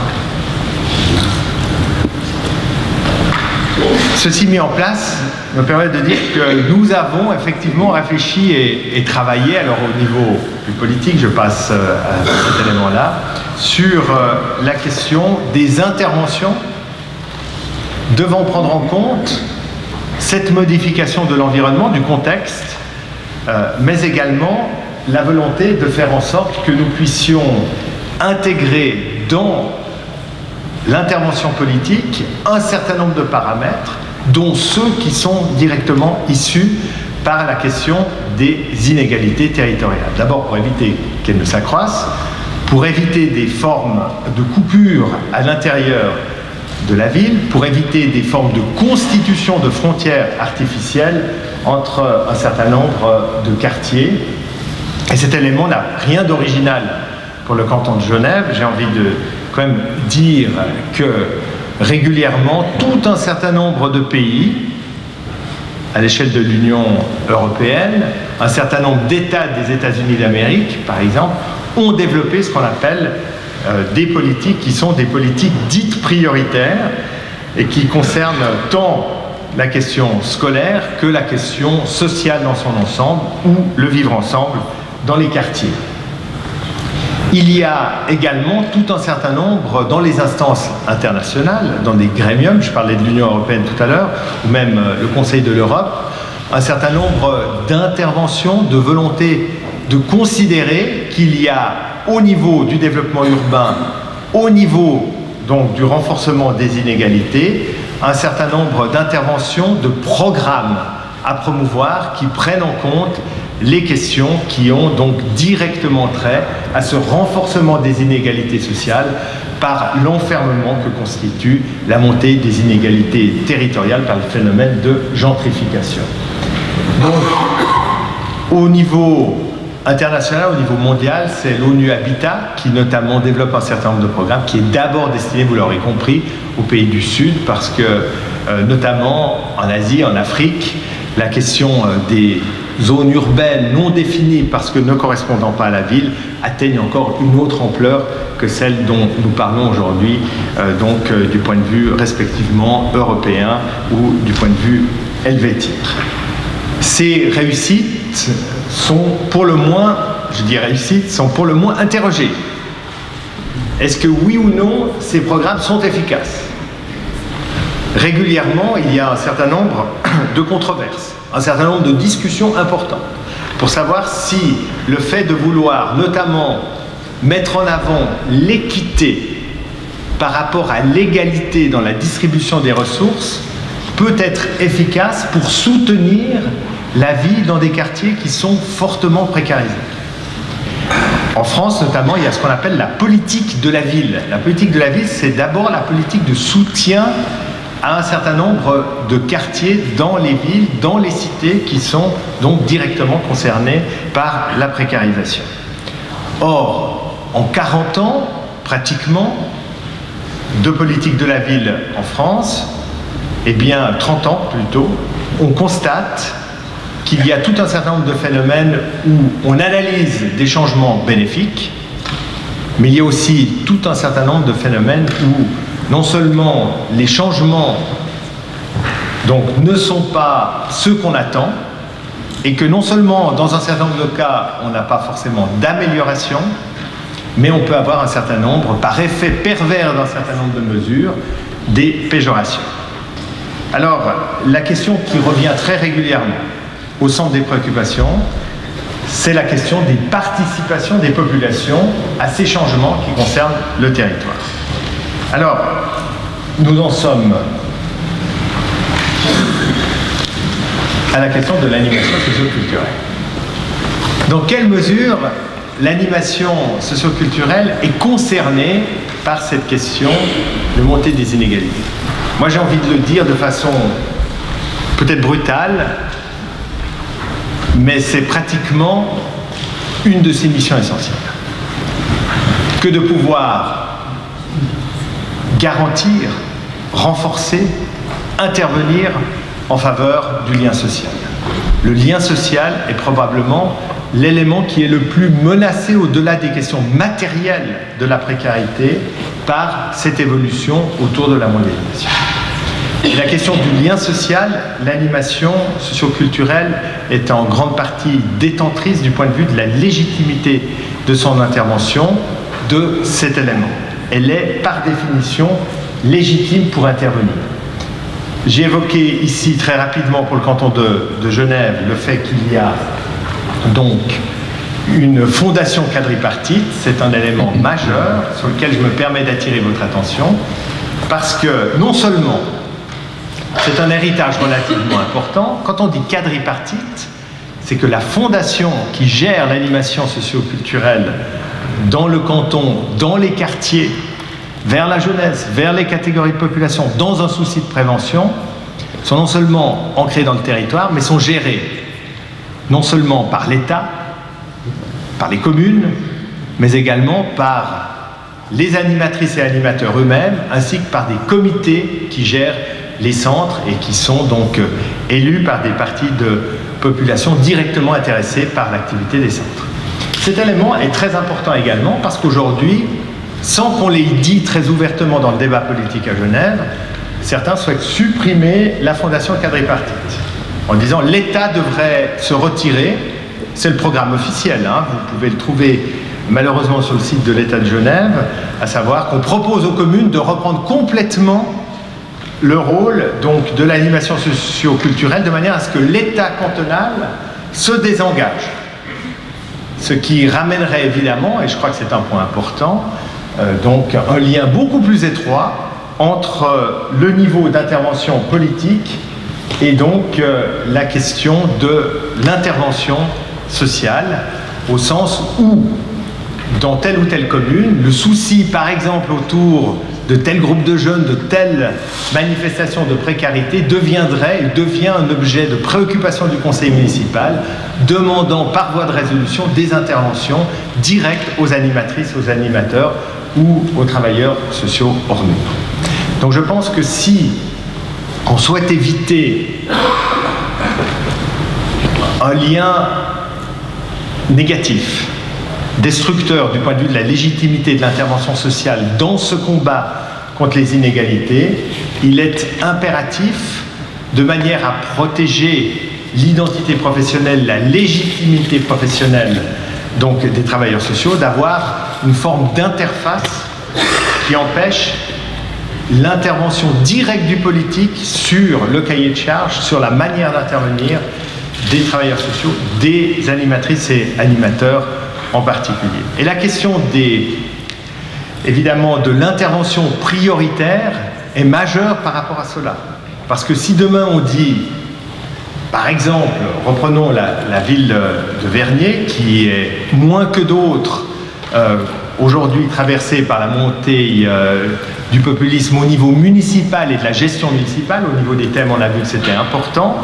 S2: Ceci mis en place me permet de dire que nous avons effectivement réfléchi et travaillé, alors au niveau plus politique, je passe à cet élément-là, sur la question des interventions devant prendre en compte cette modification de l'environnement, du contexte, mais également la volonté de faire en sorte que nous puissions intégrer dans l'intervention politique un certain nombre de paramètres, dont ceux qui sont directement issus par la question des inégalités territoriales. D'abord pour éviter qu'elles ne s'accroissent, pour éviter des formes de coupure à l'intérieur de la ville, pour éviter des formes de constitution de frontières artificielles entre un certain nombre de quartiers. Et cet élément n'a rien d'original pour le canton de Genève. J'ai envie de quand même dire que régulièrement, tout un certain nombre de pays à l'échelle de l'Union européenne, un certain nombre d'États des États-Unis d'Amérique, par exemple, ont développé ce qu'on appelle des politiques qui sont des politiques dites prioritaires et qui concernent tant la question scolaire que la question sociale dans son ensemble ou le vivre ensemble dans les quartiers. Il y a également tout un certain nombre dans les instances internationales, dans des grémiums, je parlais de l'Union européenne tout à l'heure, ou même le Conseil de l'Europe, un certain nombre d'interventions, de volonté de considérer qu'il y a au niveau du développement urbain, au niveau donc du renforcement des inégalités, un certain nombre d'interventions, de programmes à promouvoir qui prennent en compte les questions qui ont donc directement trait à ce renforcement des inégalités sociales par l'enfermement que constitue la montée des inégalités territoriales par le phénomène de gentrification. Donc, au niveau international, au niveau mondial, c'est l'ONU Habitat qui notamment développe un certain nombre de programmes qui est d'abord destiné, vous l'aurez compris, aux pays du Sud parce que notamment en Asie, en Afrique, la question des zones urbaines non définies parce que ne correspondant pas à la ville atteignent encore une autre ampleur que celle dont nous parlons aujourd'hui, du point de vue respectivement européen ou du point de vue helvétique. Ces réussites sont pour le moins, je dis réussites, sont pour le moins interrogées. Est-ce que oui ou non, ces programmes sont efficaces? Régulièrement, il y a un certain nombre de controverses, un certain nombre de discussions importantes pour savoir si le fait de vouloir notamment mettre en avant l'équité par rapport à l'égalité dans la distribution des ressources peut être efficace pour soutenir la vie dans des quartiers qui sont fortement précarisés. En France, notamment, il y a ce qu'on appelle la politique de la ville. La politique de la ville, c'est d'abord la politique de soutien à un certain nombre de quartiers dans les villes, dans les cités, qui sont donc directement concernés par la précarisation. Or, en 40 ans, pratiquement, de politique de la ville en France, eh bien 30 ans plutôt, on constate qu'il y a tout un certain nombre de phénomènes où on analyse des changements bénéfiques, mais il y a aussi tout un certain nombre de phénomènes où non seulement les changements donc, ne sont pas ceux qu'on attend, et que non seulement dans un certain nombre de cas, on n'a pas forcément d'amélioration, mais on peut avoir un certain nombre, par effet pervers d'un certain nombre de mesures, des péjorations. Alors, la question qui revient très régulièrement au centre des préoccupations, c'est la question des participations des populations à ces changements qui concernent le territoire. Alors, nous en sommes à la question de l'animation socio-culturelle. Dans quelle mesure l'animation socio-culturelle est concernée par cette question de montée des inégalités? Moi, j'ai envie de le dire de façon peut-être brutale, mais c'est pratiquement une de ses missions essentielles, que de pouvoir garantir, renforcer, intervenir en faveur du lien social. Le lien social est probablement l'élément qui est le plus menacé au-delà des questions matérielles de la précarité par cette évolution autour de la mondialisation. Et la question du lien social, l'animation socio-culturelle est en grande partie détentrice du point de vue de la légitimité de son intervention de cet élément. Elle est par définition légitime pour intervenir. J'ai évoqué ici très rapidement pour le canton de Genève le fait qu'il y a donc une fondation quadripartite. C'est un élément majeur sur lequel je me permets d'attirer votre attention parce que non seulement c'est un héritage relativement important, quand on dit quadripartite, c'est que la fondation qui gère l'animation socio-culturelle dans le canton, dans les quartiers, vers la jeunesse, vers les catégories de population, dans un souci de prévention, sont non seulement ancrés dans le territoire, mais sont gérés non seulement par l'État, par les communes, mais également par les animatrices et animateurs eux-mêmes, ainsi que par des comités qui gèrent les centres et qui sont donc élus par des parties de population directement intéressées par l'activité des centres. Cet élément est très important également parce qu'aujourd'hui, sans qu'on l'ait dit très ouvertement dans le débat politique à Genève, certains souhaitent supprimer la fondation quadripartite en disant l'État devrait se retirer. C'est le programme officiel, hein, vous pouvez le trouver malheureusement sur le site de l'État de Genève, à savoir qu'on propose aux communes de reprendre complètement le rôle donc, de l'animation socio-culturelle de manière à ce que l'État cantonal se désengage. Ce qui ramènerait évidemment, et je crois que c'est un point important, donc un lien beaucoup plus étroit entre le niveau d'intervention politique et donc la question de l'intervention sociale, au sens où, dans telle ou telle commune, le souci, par exemple, autour de tel groupe de jeunes, de telle manifestation de précarité, devient un objet de préoccupation du conseil municipal, demandant par voie de résolution des interventions directes aux animatrices, aux animateurs ou aux travailleurs sociaux hors mur. Donc je pense que si on souhaite éviter un lien négatif, destructeur du point de vue de la légitimité de l'intervention sociale dans ce combat contre les inégalités, il est impératif, de manière à protéger l'identité professionnelle, la légitimité professionnelle donc des travailleurs sociaux, d'avoir une forme d'interface qui empêche l'intervention directe du politique sur le cahier de charge, sur la manière d'intervenir des travailleurs sociaux, des animatrices et animateurs en particulier. Et la question évidemment de l'intervention prioritaire est majeure par rapport à cela. Parce que si demain on dit, par exemple, reprenons la ville de Vernier, qui est moins que d'autres aujourd'hui traversée par la montée du populisme au niveau municipal et de la gestion municipale, au niveau des thèmes on a vu que c'était important,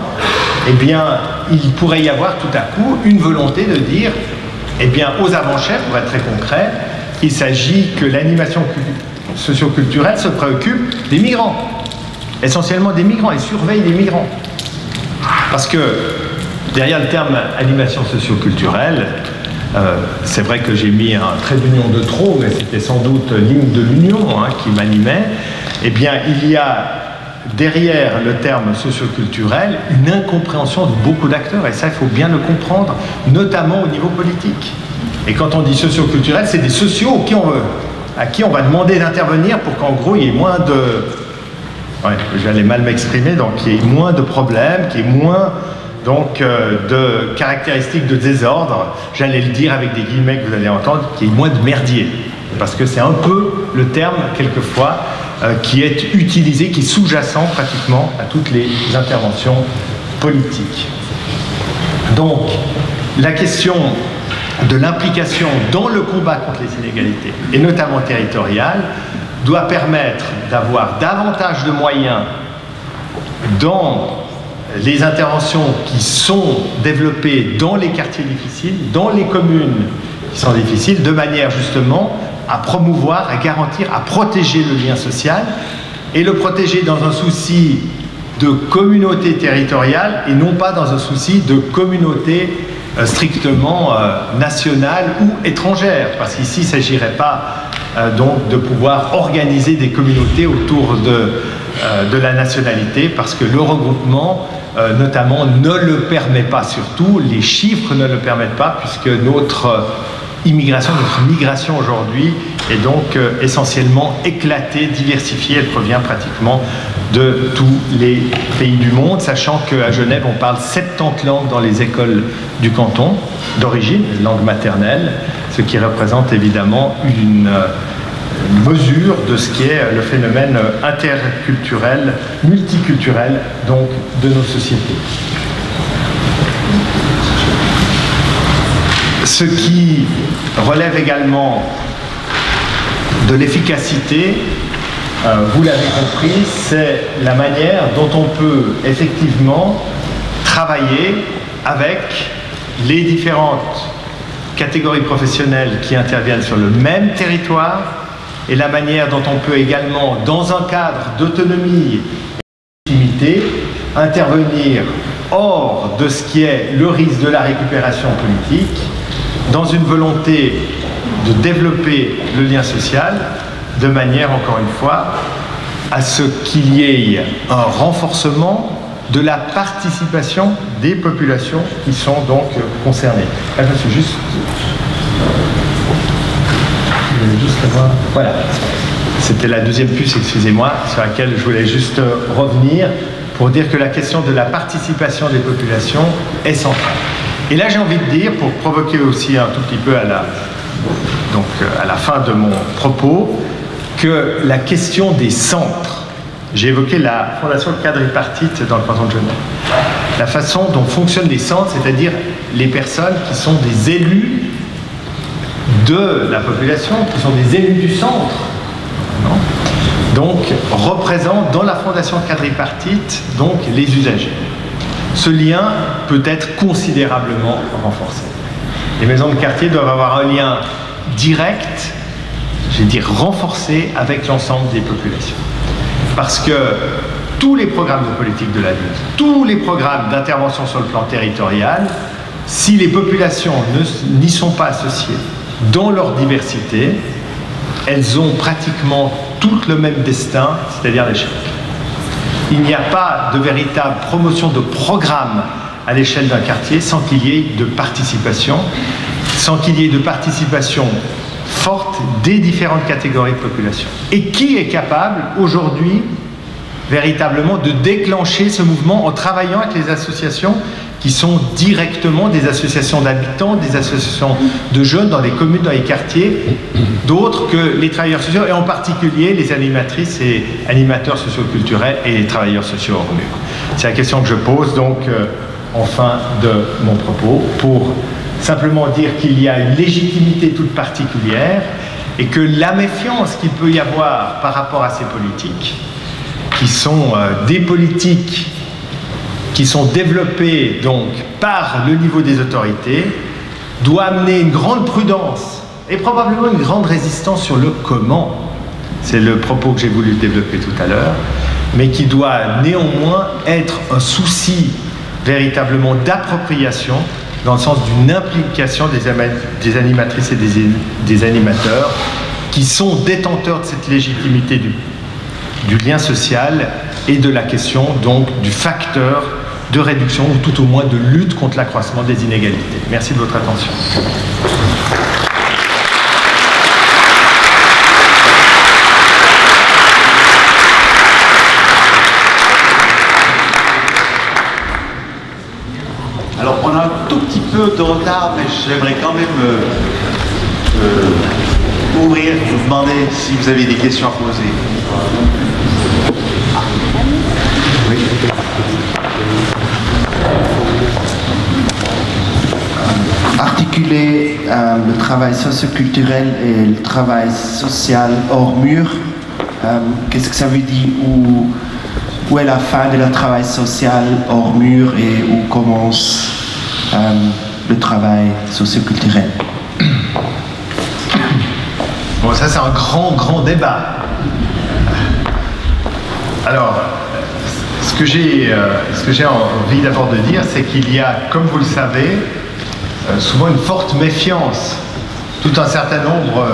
S2: eh bien il pourrait y avoir tout à coup une volonté de dire, eh bien aux avant-chefs, pour être très concret, il s'agit que l'animation socio-culturelle se préoccupe des migrants, essentiellement des migrants, et surveille les migrants. Parce que derrière le terme animation socio-culturelle, c'est vrai que j'ai mis un trait d'union de trop, mais c'était sans doute l'hymne de l'union qui m'animait. Eh bien, il y a derrière le terme socio-culturel une incompréhension de beaucoup d'acteurs, et ça, il faut bien le comprendre, notamment au niveau politique. Et quand on dit socio-culturel, c'est des sociaux à qui on va demander d'intervenir pour qu'en gros, il y ait moins de... Ouais, j'allais mal m'exprimer, donc qu'il y ait moins de problèmes, qu'il y ait moins... donc de caractéristiques de désordre, j'allais le dire avec des guillemets que vous allez entendre, qu'il y ait moins de merdier. Parce que c'est un peu le terme, quelquefois, qui est utilisé, qui est sous-jacent pratiquement à toutes les interventions politiques. Donc, la question de l'implication dans le combat contre les inégalités, et notamment territoriales, doit permettre d'avoir davantage de moyens dans les interventions qui sont développées dans les quartiers difficiles, dans les communes qui sont difficiles, de manière justement à promouvoir, à garantir, à protéger le lien social, et le protéger dans un souci de communauté territoriale et non pas dans un souci de communauté strictement nationale ou étrangère, parce qu'ici il ne s'agirait pas donc de pouvoir organiser des communautés autour de la nationalité, parce que le regroupement notamment ne le permet pas, surtout les chiffres ne le permettent pas, puisque notre migration aujourd'hui est donc essentiellement éclatée, diversifiée, elle provient pratiquement de tous les pays du monde, sachant qu'à Genève on parle 70 langues dans les écoles du canton d'origine, langue maternelle, ce qui représente évidemment une mesure de ce qui est le phénomène interculturel, multiculturel donc de nos sociétés. Ce qui relève également de l'efficacité, vous l'avez compris, c'est la manière dont on peut effectivement travailler avec les différentes catégories professionnelles qui interviennent sur le même territoire, et la manière dont on peut également, dans un cadre d'autonomie et d'intimité, intervenir hors de ce qui est le risque de la récupération politique, dans une volonté de développer le lien social, de manière, encore une fois, à ce qu'il y ait un renforcement de la participation des populations qui sont donc concernées. Là, je suis juste... Voilà. C'était la deuxième puce, excusez-moi, sur laquelle je voulais juste revenir pour dire que la question de la participation des populations est centrale. Et là, j'ai envie de dire, pour provoquer aussi un tout petit peu à la fin de mon propos, que la question des centres, j'ai évoqué la fondation quadripartite dans le canton de Genève, la façon dont fonctionnent les centres, c'est-à-dire les personnes qui sont des élus de la population, qui sont des élus du centre, non, donc représentent dans la fondation quadripartite donc les usagers. Ce lien peut être considérablement renforcé. Les maisons de quartier doivent avoir un lien direct, j'ai dit renforcé, avec l'ensemble des populations. Parce que tous les programmes de politique de la ville, tous les programmes d'intervention sur le plan territorial, si les populations n'y sont pas associées dans leur diversité, elles ont pratiquement toutes le même destin, c'est-à-dire l'échec. Il n'y a pas de véritable promotion de programme à l'échelle d'un quartier sans qu'il y ait de participation, forte des différentes catégories de population. Et qui est capable aujourd'hui véritablement de déclencher ce mouvement en travaillant avec les associations qui sont directement des associations d'habitants, des associations de jeunes dans les communes, dans les quartiers, d'autres que les travailleurs sociaux, et en particulier les animatrices et animateurs socioculturels et les travailleurs sociaux hors mur. C'est la question que je pose donc en fin de mon propos, pour simplement dire qu'il y a une légitimité toute particulière et que la méfiance qu'il peut y avoir par rapport à ces politiques, qui sont des politiques qui sont développées donc par le niveau des autorités, doit amener une grande prudence et probablement une grande résistance sur le comment. C'est le propos que j'ai voulu développer tout à l'heure, mais qui doit néanmoins être un souci véritablement d'appropriation dans le sens d'une implication des animatrices et des animateurs qui sont détenteurs de cette légitimité du lien social et de la question donc du facteur de réduction ou tout au moins de lutte contre l'accroissement des inégalités. Merci de votre attention.
S1: Alors, on a un tout petit peu de retard, mais j'aimerais quand même ouvrir, vous demander si vous avez des questions à poser. Oui.
S3: Articuler le travail socioculturel et le travail social hors mur, qu'est-ce que ça veut dire? Où est la fin de le travail social hors mur et où commence le travail socioculturel?
S2: Bon, ça c'est un grand débat. Alors, ce que j'ai envie d'abord de dire, c'est qu'il y a, comme vous le savez, souvent une forte méfiance. Tout un certain nombre,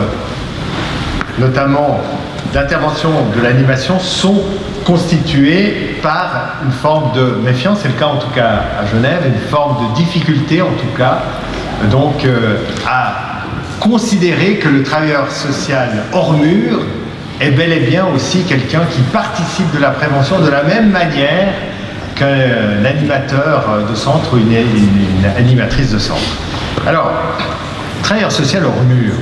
S2: notamment d'interventions de l'animation, sont constituées par une forme de méfiance, c'est le cas en tout cas à Genève, une forme de difficulté en tout cas, donc à considérer que le travailleur social hors mur est bel et bien aussi quelqu'un qui participe de la prévention de la même manière qu'un animateur de centre ou une animatrice de centre. Alors, travailleur social hors mur,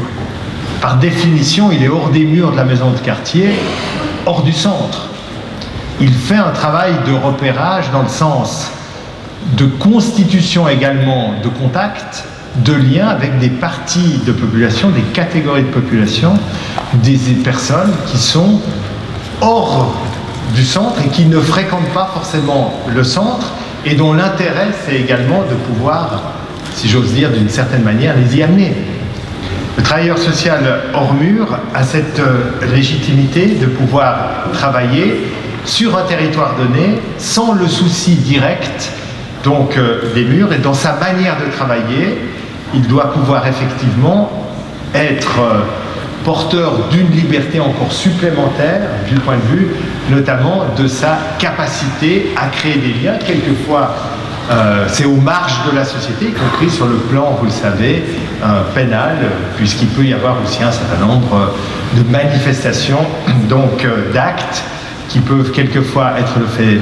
S2: par définition, il est hors des murs de la maison de quartier, hors du centre. Il fait un travail de repérage dans le sens de constitution également de contact, de lien avec des parties de population, des catégories de population, des personnes qui sont hors du centre et qui ne fréquentent pas forcément le centre et dont l'intérêt c'est également de pouvoir, si j'ose dire d'une certaine manière, les y amener. Le travailleur social hors mur a cette légitimité de pouvoir travailler sur un territoire donné sans le souci direct donc des murs, et dans sa manière de travailler, il doit pouvoir effectivement être porteur d'une liberté encore supplémentaire du point de vue notamment de sa capacité à créer des liens. Quelquefois c'est aux marges de la société, y compris sur le plan, vous le savez, pénal, puisqu'il peut y avoir aussi un certain nombre de manifestations, donc d'actes qui peuvent quelquefois être le fait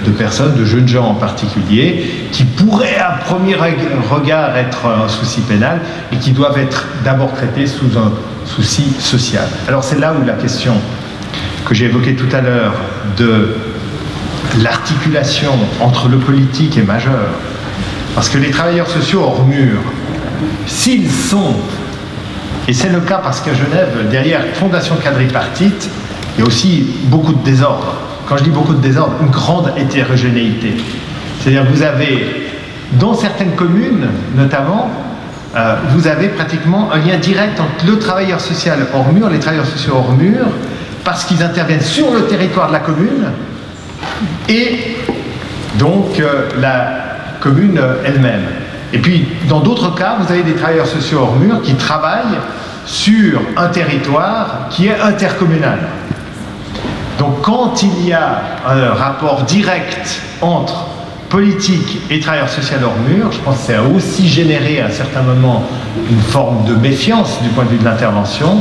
S2: de personnes, de jeunes gens en particulier, qui pourraient à premier regard être un souci pénal et qui doivent être d'abord traités sous un souci social. Alors c'est là où la question que j'ai évoquée tout à l'heure de l'articulation entre le politique est majeure. Parce que les travailleurs sociaux hors mur, s'ils sont, et c'est le cas parce qu'à Genève, derrière Fondation quadripartite, il y a aussi beaucoup de désordre. Quand je dis beaucoup de désordre, une grande hétérogénéité. C'est-à-dire que vous avez, dans certaines communes notamment, vous avez pratiquement un lien direct entre le travailleur social hors mur, les travailleurs sociaux hors mur, parce qu'ils interviennent sur le territoire de la commune, et donc la commune elle-même. Et puis, dans d'autres cas, vous avez des travailleurs sociaux hors mur qui travaillent sur un territoire qui est intercommunal. Donc, quand il y a un rapport direct entre politique et travailleurs sociaux hors mur, je pense que ça a aussi généré à un certain moment une forme de méfiance du point de vue de l'intervention.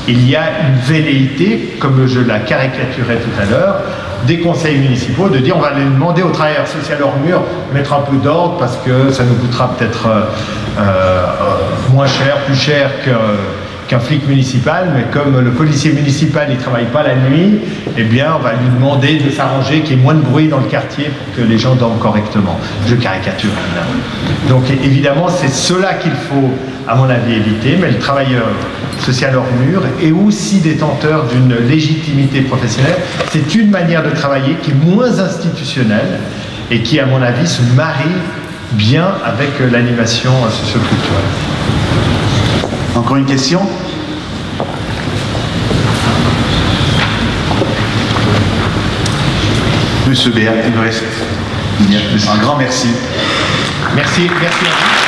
S2: Il y a une velléité, comme je la caricaturais tout à l'heure, des conseils municipaux de dire on va aller demander aux travailleurs sociaux hors mur de mettre un peu d'ordre parce que ça nous coûtera peut-être moins cher, plus cher qu'un flic municipal, mais comme le policier municipal il ne travaille pas la nuit, eh bien on va lui demander de s'arranger qu'il y ait moins de bruit dans le quartier pour que les gens dorment correctement. Je caricature évidemment. Donc évidemment c'est cela qu'il faut à mon avis éviter, mais le travailleur social hors mur est aussi détenteur d'une légitimité professionnelle. C'est une manière de travailler qui est moins institutionnelle et qui à mon avis se marie bien avec l'animation socioculturelle.
S1: Encore une question? Monsieur Béat, il me reste un grand merci.
S2: Merci à vous.